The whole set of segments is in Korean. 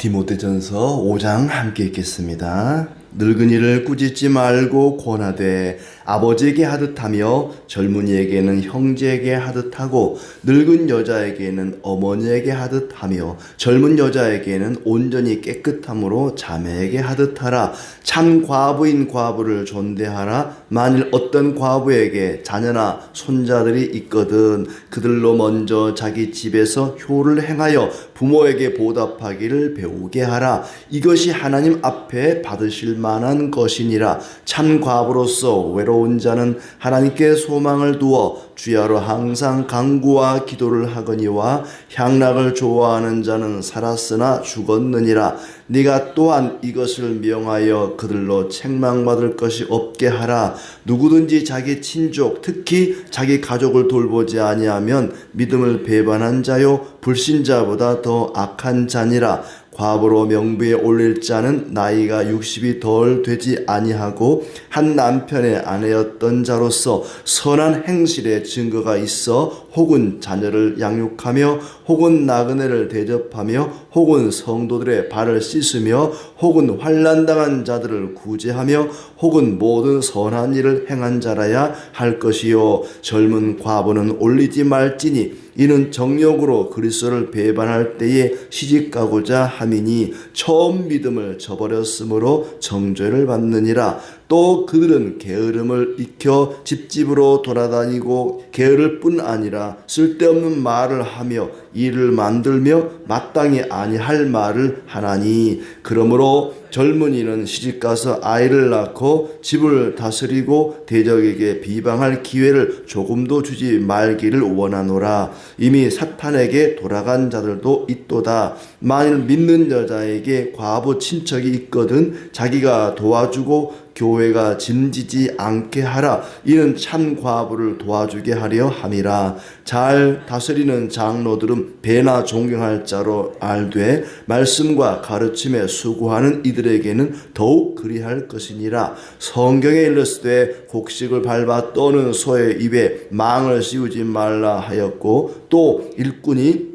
디모데전서 5장 함께 읽겠습니다. 늙은이를 꾸짖지 말고 권하되 아버지에게 하듯하며 젊은이에게는 형제에게 하듯하고 늙은 여자에게는 어머니에게 하듯하며 젊은 여자에게는 온전히 깨끗함으로 자매에게 하듯하라. 참 과부인 과부를 존대하라. 만일 어떤 과부에게 자녀나 손자들이 있거든 그들로 먼저 자기 집에서 효를 행하여 부모에게 보답하기를 배우게 하라. 이것이 하나님 앞에 받으실 만한 것이니라. 참 과부로서 외로운 자는 하나님께 소망을 두어 주야로 항상 간구와 기도를 하거니와 향락을 좋아하는 자는 살았으나 죽었느니라. 네가 또한 이것을 명하여 그들로 책망받을 것이 없게 하라. 누구든지 자기 친족 특히 자기 가족을 돌보지 아니하면 믿음을 배반한 자요 불신자보다 더 악한 자니라. 과부로 명부에 올릴 자는 나이가 60이 덜 되지 아니하고 한 남편의 아내였던 자로서 선한 행실의 증거가 있어 혹은 자녀를 양육하며 혹은 나그네를 대접하며 혹은 성도들의 발을 씻으며 혹은 환난당한 자들을 구제하며 혹은 모든 선한 일을 행한 자라야 할 것이요 젊은 과부는 올리지 말지니 이는 정욕으로 그리스도를 배반할 때에 시집가고자 함이니 처음 믿음을 저버렸으므로 정죄를 받느니라. 또 그들은 게으름을 익혀 집집으로 돌아다니고 게으를 뿐 아니라 쓸데없는 말을 하며 일을 만들며 마땅히 아니할 말을 하나니 그러므로 젊은이는 시집가서 아이를 낳고 집을 다스리고 대적에게 비방할 기회를 조금도 주지 말기를 원하노라. 이미 사탄에게 돌아간 자들도 있도다. 만일 믿는 여자에게 과부 친척이 있거든 자기가 도와주고 교회가 짐지지 않게 하라. 이는 참 과부를 도와주게 하려 함이라. 잘 다스리는 장로들은 배나 존경할 자로 알되 말씀과 가르침에 수고하는 이들에게는 더욱 그리할 것이니라. 성경에 일렀으되 곡식을 밟아 떠는 소의 입에 망을 씌우지 말라 하였고 또 일꾼이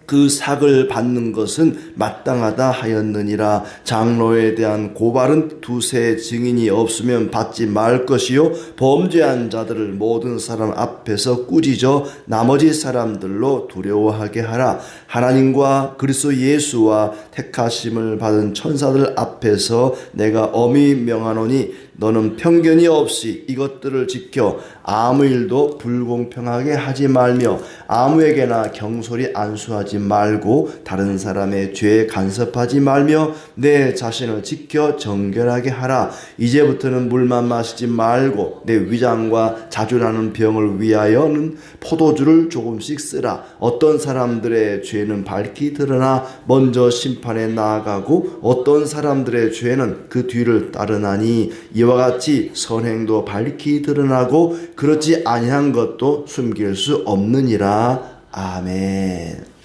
그 삭을 받는 것은 마땅하다 하였느니라. 장로에 대한 고발은 두세 증인이 없으면 받지 말 것이요 범죄한 자들을 모든 사람 앞에서 꾸짖어 나머지 사람들로 두려워하게 하라. 하나님과 그리스도 예수와 택하심을 받은 천사들 앞에서 내가 엄히 명하노니 너는 편견이 없이 이것들을 지켜 아무 일도 불공평하게 하지 말며 아무에게나 경솔히 안수하지 말고 다른 사람의 죄에 간섭하지 말며 내 자신을 지켜 정결하게 하라. 이제부터는 물만 마시지 말고 내 위장과 자주나는 병을 위하여는 포도주를 조금씩 쓰라. 어떤 사람들의 죄는 밝히 드러나 먼저 심판에 나아가고 어떤 사람들의 죄는 그 뒤를 따르나니 이와 같이 선행도 밝히 드러나고 그렇지 아니한 것도 숨길 수 없느니라. 아멘.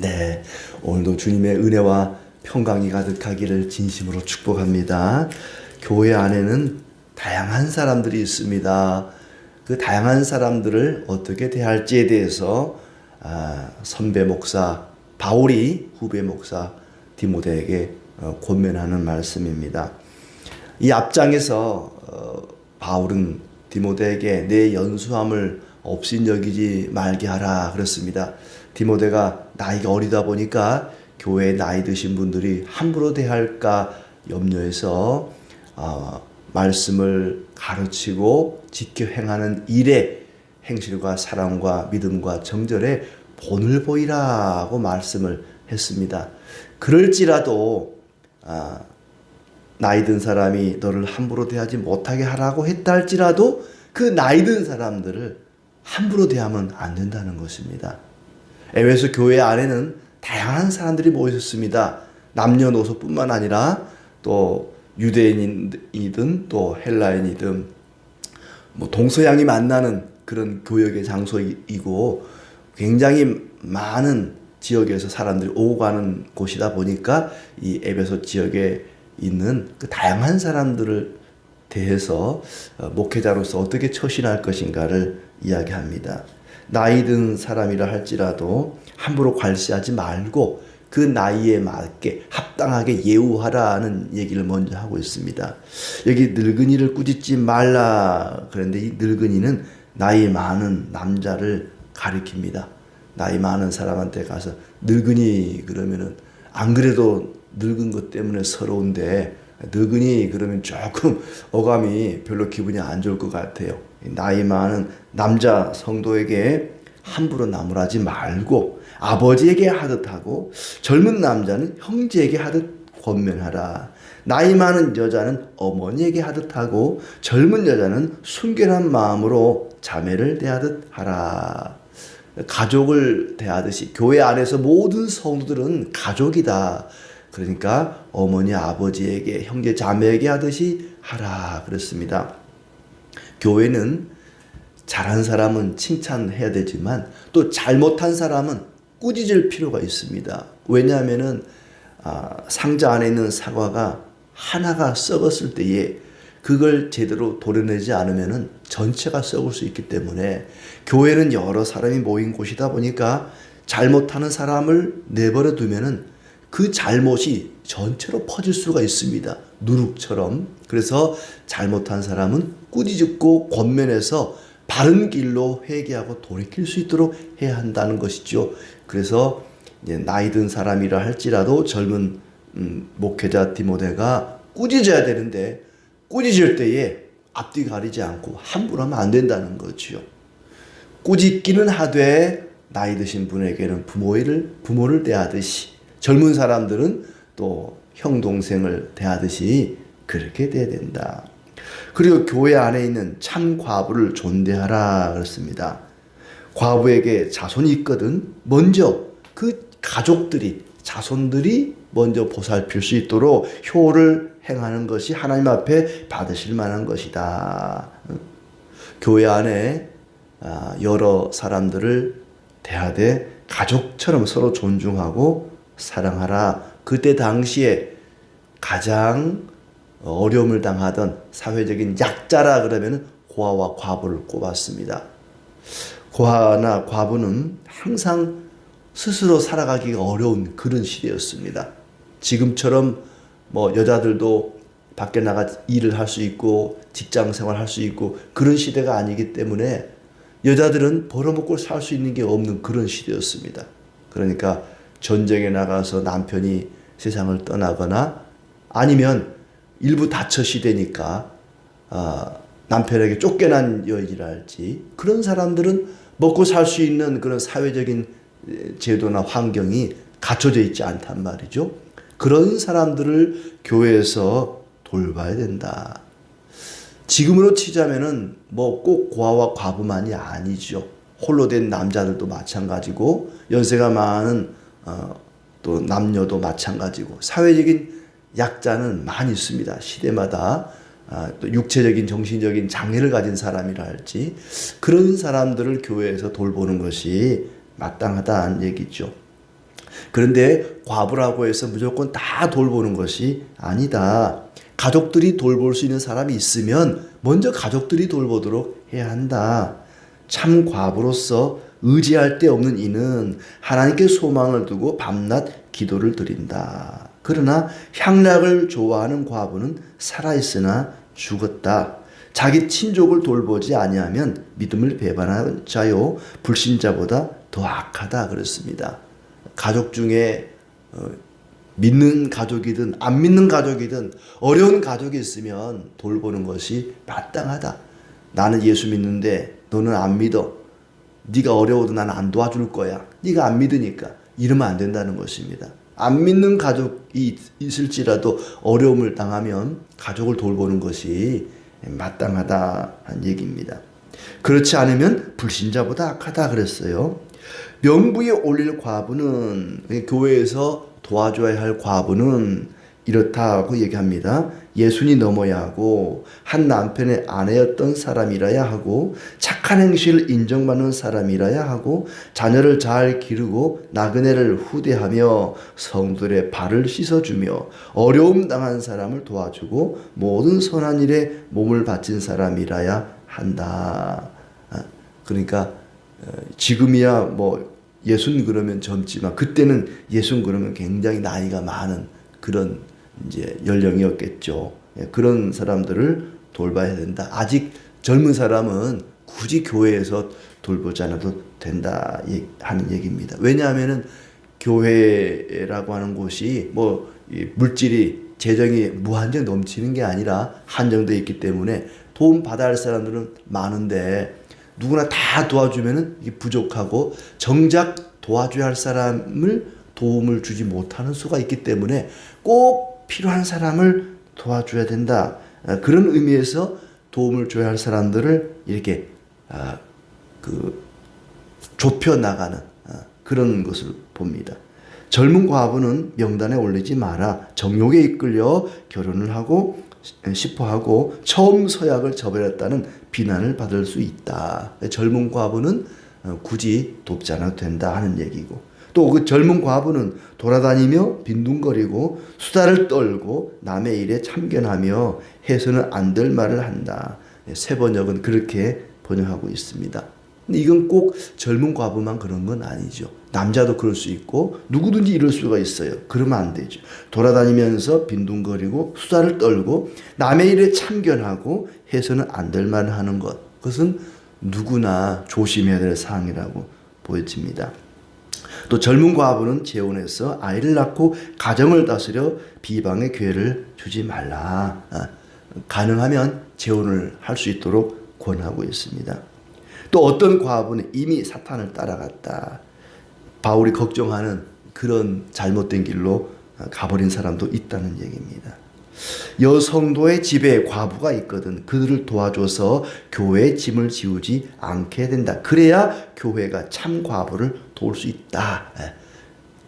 네, 오늘도 주님의 은혜와 평강이 가득하기를 진심으로 축복합니다. 교회 안에는 다양한 사람들이 있습니다. 그 다양한 사람들을 어떻게 대할지에 대해서 선배 목사 바울이 후배 목사 디모데에게 권면하는 말씀입니다. 이 앞장에서 바울은 디모데에게 내 연수함을 업신여기지 말게 하라 그랬습니다. 디모데가 나이가 어리다 보니까 교회에 나이 드신 분들이 함부로 대할까 염려해서 말씀을 가르치고 지켜 행하는 일에 행실과 사랑과 믿음과 정절에 본을 보이라고 말씀을 했습니다. 그럴지라도 나이 든 사람이 너를 함부로 대하지 못하게 하라고 했다 할지라도 그 나이 든 사람들을 함부로 대하면 안 된다는 것입니다. 에베소 교회 안에는 다양한 사람들이 모여 있었습니다. 남녀노소뿐만 아니라 또 유대인이든 또 헬라인이든 동서양이 만나는 그런 교역의 장소이고 굉장히 많은 지역에서 사람들이 오고 가는 곳이다 보니까 이 에베소 지역에 있는 그 다양한 사람들을 대해서 목회자로서 어떻게 처신할 것인가를 이야기합니다. 나이 든 사람이라 할지라도 함부로 괄시하지 말고 그 나이에 맞게 합당하게 예우하라는 얘기를 먼저 하고 있습니다. 여기 늙은이를 꾸짖지 말라. 그런데 이 늙은이는 나이 많은 남자를 가리킵니다. 나이 많은 사람한테 가서 늙은이 그러면은 안 그래도 늙은 것 때문에 서러운데 늙은이 그러면 조금 어감이 별로 기분이 안 좋을 것 같아요. 나이 많은 남자 성도에게 함부로 나무라지 말고 아버지에게 하듯 하고 젊은 남자는 형제에게 하듯 권면하라. 나이 많은 여자는 어머니에게 하듯 하고 젊은 여자는 순결한 마음으로 자매를 대하듯 하라. 가족을 대하듯이 교회 안에서 모든 성도들은 가족이다. 그러니까 어머니 아버지에게 형제 자매에게 하듯이 하라 그랬습니다. 교회는 잘한 사람은 칭찬해야 되지만 또 잘못한 사람은 꾸짖을 필요가 있습니다. 왜냐하면은 상자 안에 있는 사과가 하나가 썩었을 때에 그걸 제대로 도려내지 않으면은 전체가 썩을 수 있기 때문에 교회는 여러 사람이 모인 곳이다 보니까 잘못하는 사람을 내버려 두면은 그 잘못이 전체로 퍼질 수가 있습니다. 누룩처럼. 그래서 잘못한 사람은 꾸짖고 권면해서 바른 길로 회개하고 돌이킬 수 있도록 해야 한다는 것이죠. 그래서 이제 나이 든 사람이라 할지라도 젊은 목회자 디모데가 꾸짖어야 되는데 꾸짖을 때에 앞뒤 가리지 않고 함부로 하면 안 된다는 거죠. 꾸짖기는 하되 나이 드신 분에게는 부모를 대하듯이 젊은 사람들은 또 형 동생을 대하듯이 그렇게 돼야 된다. 그리고 교회 안에 있는 참 과부를 존대하라 그랬습니다. 과부에게 자손이 있거든 먼저 그 가족들이 자손들이 먼저 보살필 수 있도록 효를 행하는 것이 하나님 앞에 받으실 만한 것이다. 교회 안에 여러 사람들을 대하되 가족처럼 서로 존중하고 사랑하라. 그때 당시에 가장 어려움을 당하던 사회적인 약자라 그러면 고아와 과부를 꼽았습니다. 고아나 과부는 항상 스스로 살아가기가 어려운 그런 시대였습니다. 지금처럼 뭐 여자들도 밖에 나가 일을 할 수 있고 직장 생활할 수 있고 그런 시대가 아니기 때문에 여자들은 벌어먹고 살 수 있는 게 없는 그런 시대였습니다. 그러니까 전쟁에 나가서 남편이 세상을 떠나거나 아니면 일부 다처 시대니까 남편에게 쫓겨난 여인이랄지 그런 사람들은 먹고 살 수 있는 그런 사회적인 제도나 환경이 갖춰져 있지 않단 말이죠. 그런 사람들을 교회에서 돌봐야 된다. 지금으로 치자면은 뭐 꼭 고아와 과부만이 아니죠. 홀로 된 남자들도 마찬가지고 연세가 많은 또 남녀도 마찬가지고 사회적인 약자는 많이 있습니다. 시대마다 또 육체적인 정신적인 장애를 가진 사람이라 할지 그런 사람들을 교회에서 돌보는 것이 마땅하다는 얘기죠. 그런데 과부라고 해서 무조건 다 돌보는 것이 아니다. 가족들이 돌볼 수 있는 사람이 있으면 먼저 가족들이 돌보도록 해야 한다. 참 과부로서 의지할 데 없는 이는 하나님께 소망을 두고 밤낮 기도를 드린다. 그러나 향락을 좋아하는 과부는 살아있으나 죽었다. 자기 친족을 돌보지 아니하면 믿음을 배반한 자요 불신자보다 더 악하다 그랬습니다. 가족 중에 믿는 가족이든 안 믿는 가족이든 어려운 가족이 있으면 돌보는 것이 마땅하다. 나는 예수 믿는데 너는 안 믿어. 네가 어려워도 나는 안 도와줄 거야. 네가 안 믿으니까. 이러면 안 된다는 것입니다. 안 믿는 가족이 있을지라도 어려움을 당하면 가족을 돌보는 것이 마땅하다는 얘기입니다. 그렇지 않으면 불신자보다 악하다 그랬어요. 명부에 올릴 과부는 교회에서 도와줘야 할 과부는 이렇다고 얘기합니다. 예순이 넘어야 하고 한 남편의 아내였던 사람이라야 하고 착한 행실을 인정받는 사람이라야 하고 자녀를 잘 기르고 나그네를 후대하며 성들의 발을 씻어주며 어려움 당한 사람을 도와주고 모든 선한 일에 몸을 바친 사람이라야 한다. 그러니까 지금이야 뭐 예순 그러면 젊지만 그때는 예순 그러면 굉장히 나이가 많은 그런 이제 연령이었겠죠. 예, 그런 사람들을 돌봐야 된다. 아직 젊은 사람은 굳이 교회에서 돌보지 않아도 된다 하는 얘기입니다. 왜냐하면은 교회라고 하는 곳이 뭐 물질이 재정이 무한정 넘치는 게 아니라 한정되어 있기 때문에 도움 받아야 할 사람들은 많은데 누구나 다 도와주면은 이게 부족하고 정작 도와줘야 할 사람을 도움을 주지 못하는 수가 있기 때문에 꼭 필요한 사람을 도와줘야 된다. 그런 의미에서 도움을 줘야 할 사람들을 이렇게 좁혀 나가는 그런 것을 봅니다. 젊은 과부는 명단에 올리지 마라. 정욕에 이끌려 결혼을 하고 싶어 하고 처음 서약을 저버렸다는 비난을 받을 수 있다. 젊은 과부는 굳이 돕지 않아도 된다 하는 얘기고, 또 그 젊은 과부는 돌아다니며 빈둥거리고 수다를 떨고 남의 일에 참견하며 해서는 안 될 말을 한다. 새 번역은 그렇게 번역하고 있습니다. 근데 이건 꼭 젊은 과부만 그런 건 아니죠. 남자도 그럴 수 있고 누구든지 이럴 수가 있어요. 그러면 안 되죠. 돌아다니면서 빈둥거리고 수다를 떨고 남의 일에 참견하고 해서는 안 될 말을 하는 것, 그것은 누구나 조심해야 될 사항이라고 보여집니다. 또 젊은 과부는 재혼해서 아이를 낳고 가정을 다스려 비방의 기회를 주지 말라. 가능하면 재혼을 할 수 있도록 권하고 있습니다. 또 어떤 과부는 이미 사탄을 따라갔다. 바울이 걱정하는 그런 잘못된 길로 가버린 사람도 있다는 얘기입니다. 여성도의 집에 과부가 있거든 그들을 도와줘서 교회의 짐을 지우지 않게 된다. 그래야 교회가 참 과부를 도울 수 있다.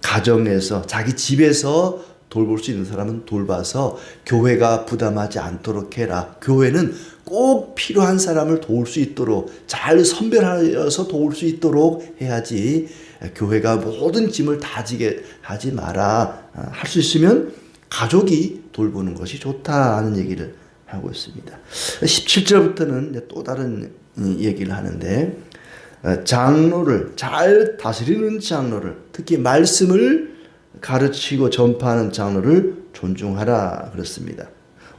가정에서 자기 집에서 돌볼 수 있는 사람은 돌봐서 교회가 부담하지 않도록 해라. 교회는 꼭 필요한 사람을 도울 수 있도록 잘 선별하여서 도울 수 있도록 해야지 교회가 모든 짐을 다 지게 하지 마라. 할 수 있으면 가족이 돌보는 것이 좋다 하는 얘기를 하고 있습니다. 17절부터는 또 다른 얘기를 하는데, 장로를 잘 다스리는 장로를, 특히 말씀을 가르치고 전파하는 장로를 존중하라 그렇습니다.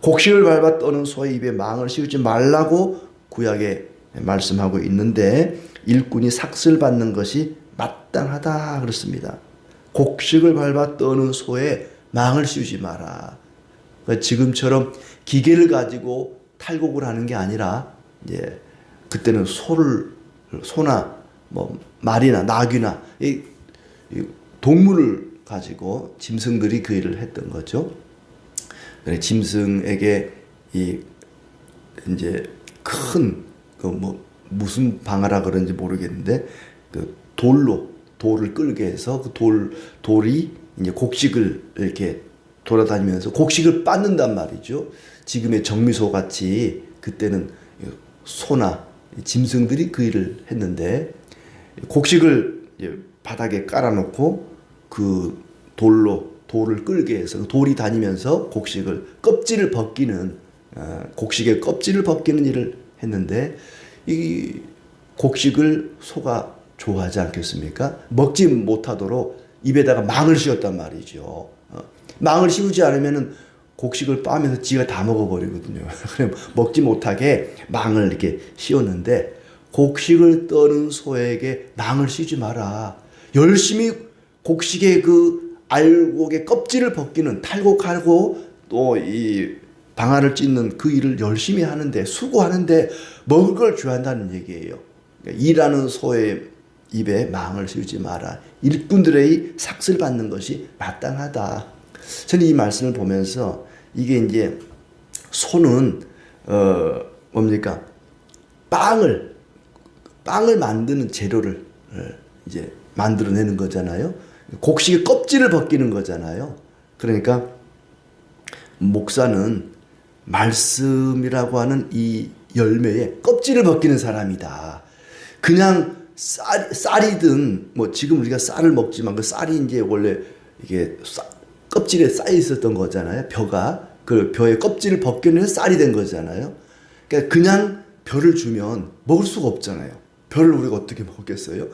곡식을 밟아 떠는 소의 입에 망을 씌우지 말라고 구약에 말씀하고 있는데 일꾼이 삭슬 받는 것이 마땅하다 그렇습니다. 곡식을 밟아 떠는 소에 망을 씌우지 마라. 지금처럼 기계를 가지고 탈곡을 하는 게 아니라 이제 그때는 소나 뭐 말이나 나귀나 이 동물을 가지고 짐승들이 그 일을 했던 거죠. 짐승에게 이제 큰 뭐 무슨 방아라 그런지 모르겠는데 그 돌을 끌게 해서 그 돌이 이제 곡식을 이렇게 돌아다니면서 곡식을 빻는단 말이죠. 지금의 정미소 같이 그때는 소나 짐승들이 그 일을 했는데 곡식을 바닥에 깔아놓고 그 돌을 끌게 해서 그 돌이 다니면서 곡식의 껍질을 벗기는 일을 했는데 이 곡식을 소가 좋아하지 않겠습니까? 먹지 못하도록 입에다가 망을 씌웠단 말이죠. 망을 씌우지 않으면은 곡식을 빠면서 지가 다 먹어버리거든요. 그럼 먹지 못하게 망을 이렇게 씌웠는데 곡식을 떠는 소에게 망을 씌우지 마라. 열심히 곡식의 그 알곡의 껍질을 벗기는 탈곡하고 또 이 방아를 찢는 그 일을 열심히 하는데 수고하는데 먹을 걸 줘야 한다는 얘기예요. 그러니까 일하는 소의 입에 망을 씌우지 마라. 일꾼들의 삭슬 받는 것이 마땅하다. 저는 이 말씀을 보면서 이게 이제 소는 뭡니까? 빵을 만드는 재료를 이제 만들어내는 거잖아요. 곡식의 껍질을 벗기는 거잖아요. 그러니까 목사는 말씀이라고 하는 이 열매에 껍질을 벗기는 사람이다. 그냥 쌀이든 뭐 지금 우리가 쌀을 먹지만 그 쌀이 이제 원래 이게 껍질에 쌓여 있었던 거잖아요. 벼가 그 벼의 껍질을 벗겨내서 쌀이 된 거잖아요. 그러니까 그냥 벼를 주면 먹을 수가 없잖아요. 벼를 우리가 어떻게 먹겠어요?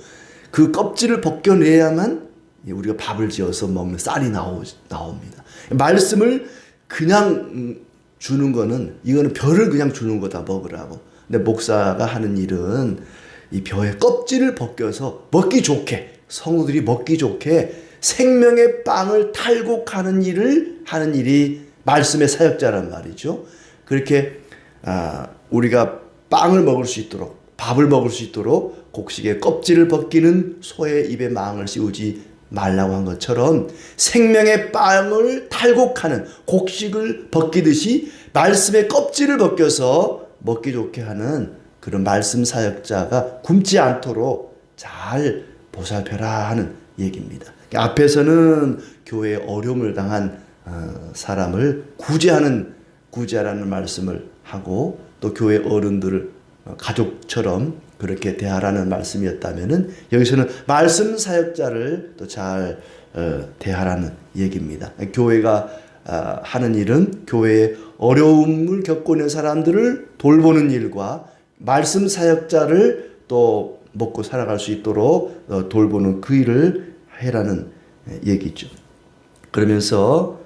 그 껍질을 벗겨내야만 우리가 밥을 지어서 먹는 쌀이 나옵니다. 말씀을 그냥 주는 거는, 이거는 벼를 그냥 주는 거다, 먹으라고. 근데 목사가 하는 일은 이 벼의 껍질을 벗겨서 먹기 좋게, 성도들이 먹기 좋게 생명의 빵을 탈곡하는 일을 하는 일이 말씀의 사역자란 말이죠. 그렇게 우리가 빵을 먹을 수 있도록, 밥을 먹을 수 있도록 곡식의 껍질을 벗기는 소의 입에 망을 씌우지 말라고 한 것처럼, 생명의 빵을 탈곡하는, 곡식을 벗기듯이 말씀의 껍질을 벗겨서 먹기 좋게 하는 그런 말씀 사역자가 굶지 않도록 잘 보살펴라 하는 얘기입니다. 앞에서는 교회에 어려움을 당한 사람을 구제하라는 말씀을 하고, 또 교회 어른들을 가족처럼 그렇게 대하라는 말씀이었다면은, 여기서는 말씀 사역자를 또 잘 대하라는 얘기입니다. 교회가 하는 일은 교회에 어려움을 겪고 있는 사람들을 돌보는 일과 말씀 사역자를 또 먹고 살아갈 수 있도록 돌보는 그 일을 해라는 얘기죠. 그러면서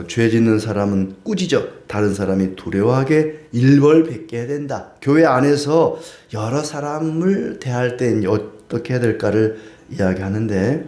죄 짓는 사람은 꾸짖어 다른 사람이 두려워하게 일벌백계 해야 된다. 교회 안에서 여러 사람을 대할 땐 어떻게 해야 될까를 이야기하는데,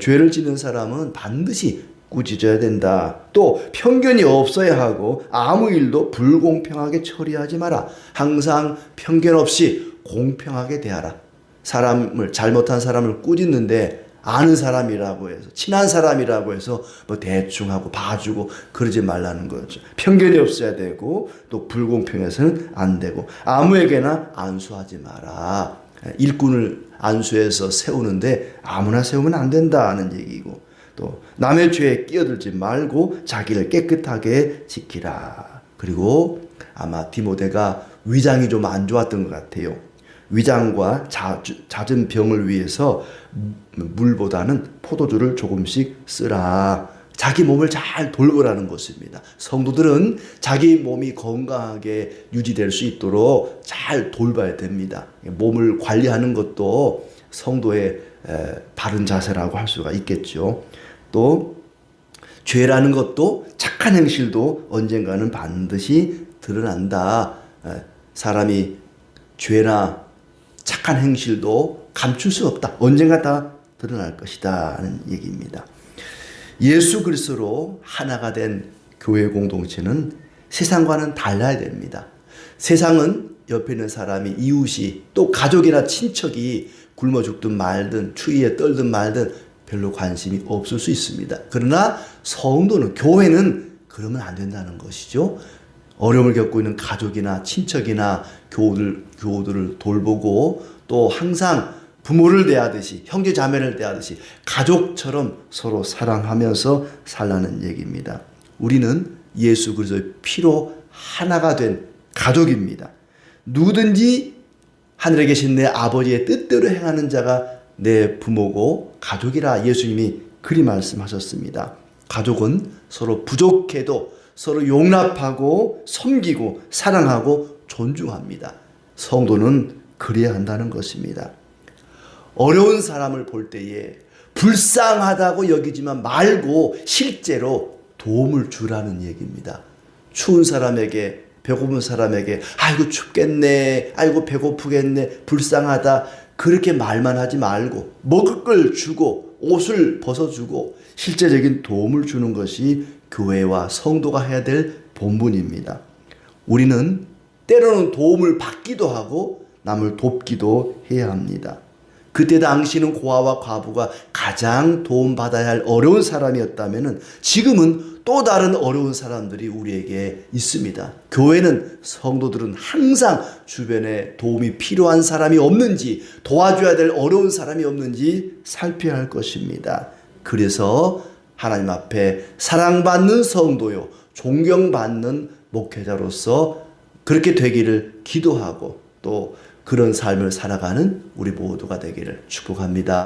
죄를 짓는 사람은 반드시 꾸짖어야 된다. 또 편견이 없어야 하고 아무 일도 불공평하게 처리하지 마라. 항상 편견 없이 공평하게 대하라. 잘못한 사람을 꾸짖는데 아는 사람이라고 해서, 친한 사람이라고 해서 뭐 대충 하고 봐주고 그러지 말라는 거죠. 편견이 없어야 되고, 또 불공평해서는 안 되고, 아무에게나 안수하지 마라. 일꾼을 안수해서 세우는데 아무나 세우면 안 된다는 얘기고, 또 남의 죄에 끼어들지 말고 자기를 깨끗하게 지키라. 그리고 아마 디모데가 위장이 좀 안 좋았던 것 같아요. 위장과 잦은 병을 위해서 물보다는 포도주를 조금씩 쓰라. 자기 몸을 잘 돌보라는 것입니다. 성도들은 자기 몸이 건강하게 유지될 수 있도록 잘 돌봐야 됩니다. 몸을 관리하는 것도 성도의 바른 자세라고 할 수가 있겠죠. 또 죄라는 것도, 착한 행실도 언젠가는 반드시 드러난다. 사람이 죄나 착한 행실도 감출 수 없다. 언젠가 다 드러날 것이다 하는 얘기입니다. 예수 그리스도로 하나가 된 교회 공동체는 세상과는 달라야 됩니다. 세상은 옆에 있는 사람이, 이웃이, 또 가족이나 친척이 굶어 죽든 말든 추위에 떨든 말든 별로 관심이 없을 수 있습니다. 그러나 성도는, 교회는 그러면 안 된다는 것이죠. 어려움을 겪고 있는 가족이나 친척이나 교우들을 돌보고, 또 항상 부모를 대하듯이, 형제 자매를 대하듯이 가족처럼 서로 사랑하면서 살라는 얘기입니다. 우리는 예수 그리스도의 피로 하나가 된 가족입니다. 누구든지 하늘에 계신 내 아버지의 뜻대로 행하는 자가 내 부모고 가족이라 예수님이 그리 말씀하셨습니다. 가족은 서로 부족해도 서로 용납하고 섬기고 사랑하고 존중합니다. 성도는 그래야 한다는 것입니다. 어려운 사람을 볼 때에 불쌍하다고 여기지만 말고 실제로 도움을 주라는 얘기입니다. 추운 사람에게, 배고픈 사람에게 아이고 춥겠네, 아이고 배고프겠네, 불쌍하다, 그렇게 말만 하지 말고 먹을 걸 주고 옷을 벗어주고 실제적인 도움을 주는 것이 교회와 성도가 해야 될 본분입니다. 우리는 때로는 도움을 받기도 하고 남을 돕기도 해야 합니다. 그때 당시는 고아와 과부가 가장 도움받아야 할 어려운 사람이었다면, 지금은 또 다른 어려운 사람들이 우리에게 있습니다. 교회는, 성도들은 항상 주변에 도움이 필요한 사람이 없는지, 도와줘야 될 어려운 사람이 없는지 살펴야 할 것입니다. 그래서 하나님 앞에 사랑받는 성도요, 존경받는 목회자로서 그렇게 되기를 기도하고, 또 그런 삶을 살아가는 우리 모두가 되기를 축복합니다.